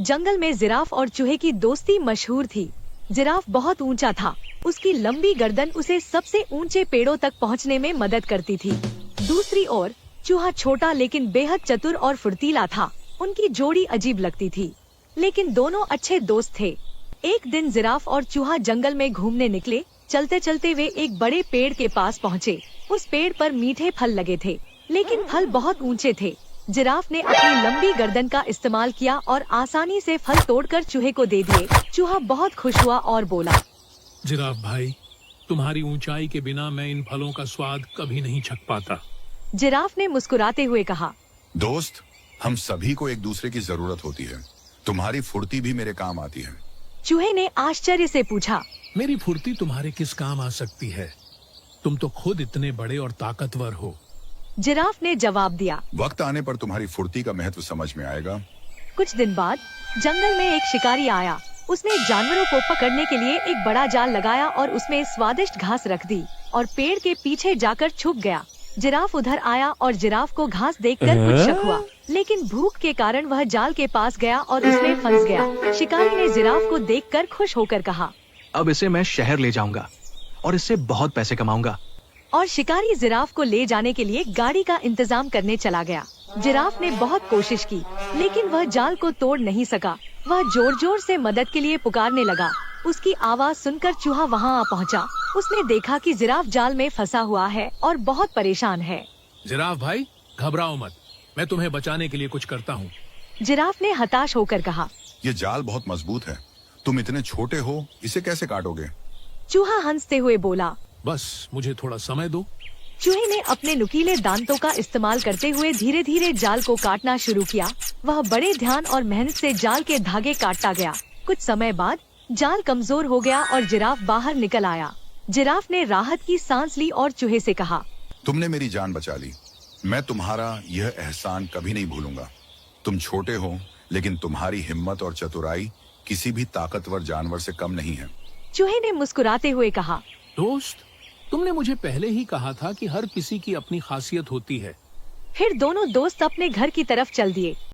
जंगल में जिराफ और चूहे की दोस्ती मशहूर थी। जिराफ बहुत ऊंचा था। उसकी लंबी गर्दन उसे सबसे ऊंचे पेड़ों तक पहुंचने में मदद करती थी। दूसरी ओर चूहा छोटा लेकिन बेहद चतुर और फुर्तीला था। उनकी जोड़ी अजीब लगती थी, लेकिन दोनों अच्छे दोस्त थे। एक दिन जिराफ और चूहा जंगल में घूमने निकले। चलते चलते वे एक बड़े पेड़ के पास पहुँचे। उस पेड़ पर मीठे फल लगे थे, लेकिन फल बहुत ऊंचे थे। जिराफ ने अपनी लंबी गर्दन का इस्तेमाल किया और आसानी से फल तोड़कर चूहे को दे दिए। चूहा बहुत खुश हुआ और बोला, जिराफ भाई, तुम्हारी ऊंचाई के बिना मैं इन फलों का स्वाद कभी नहीं चख पाता। जिराफ ने मुस्कुराते हुए कहा, दोस्त, हम सभी को एक दूसरे की जरूरत होती है। तुम्हारी फुर्ती भी मेरे काम आती है। चूहे ने आश्चर्य से पूछा, मेरी फुर्ती तुम्हारे किस काम आ सकती है? तुम तो खुद इतने बड़े और ताकतवर हो। जिराफ ने जवाब दिया, वक्त आने पर तुम्हारी फुर्ती का महत्व समझ में आएगा। कुछ दिन बाद जंगल में एक शिकारी आया। उसने जानवरों को पकड़ने के लिए एक बड़ा जाल लगाया और उसमें स्वादिष्ट घास रख दी और पेड़ के पीछे जाकर छुप गया। जिराफ उधर आया और जिराफ को घास देखकर कुछ शक हुआ, लेकिन भूख के कारण वह जाल के पास गया और उसमें फंस गया। शिकारी ने जिराफ को देखकर खुश होकर कहा, अब इसे मैं शहर ले जाऊंगा और इससे बहुत पैसे कमाऊंगा। और शिकारी जिराफ को ले जाने के लिए गाड़ी का इंतजाम करने चला गया। जिराफ ने बहुत कोशिश की, लेकिन वह जाल को तोड़ नहीं सका। वह जोर जोर से मदद के लिए पुकारने लगा। उसकी आवाज सुनकर चूहा वहां आ पहुंचा। उसने देखा कि जिराफ जाल में फंसा हुआ है और बहुत परेशान है। जिराफ भाई, घबराओ मत, मैं तुम्हें बचाने के लिए कुछ करता हूँ। जिराफ ने हताश होकर कहा, ये जाल बहुत मजबूत है। तुम इतने छोटे हो, इसे कैसे काटोगे? चूहा हंसते हुए बोला, बस मुझे थोड़ा समय दो। चूहे ने अपने नुकीले दांतों का इस्तेमाल करते हुए धीरे धीरे जाल को काटना शुरू किया। वह बड़े ध्यान और मेहनत से जाल के धागे काटता गया। कुछ समय बाद जाल कमजोर हो गया और जिराफ बाहर निकल आया। जिराफ ने राहत की सांस ली और चूहे से कहा, तुमने मेरी जान बचा ली। मैं तुम्हारा यह एहसान कभी नहीं भूलूंगा। तुम छोटे हो, लेकिन तुम्हारी हिम्मत और चतुराई किसी भी ताकतवर जानवर से कम नहीं है। चूहे ने मुस्कुराते हुए कहा, दोस्त, तुमने मुझे पहले ही कहा था कि हर किसी की अपनी खासियत होती है। फिर दोनों दोस्त अपने घर की तरफ चल दिए।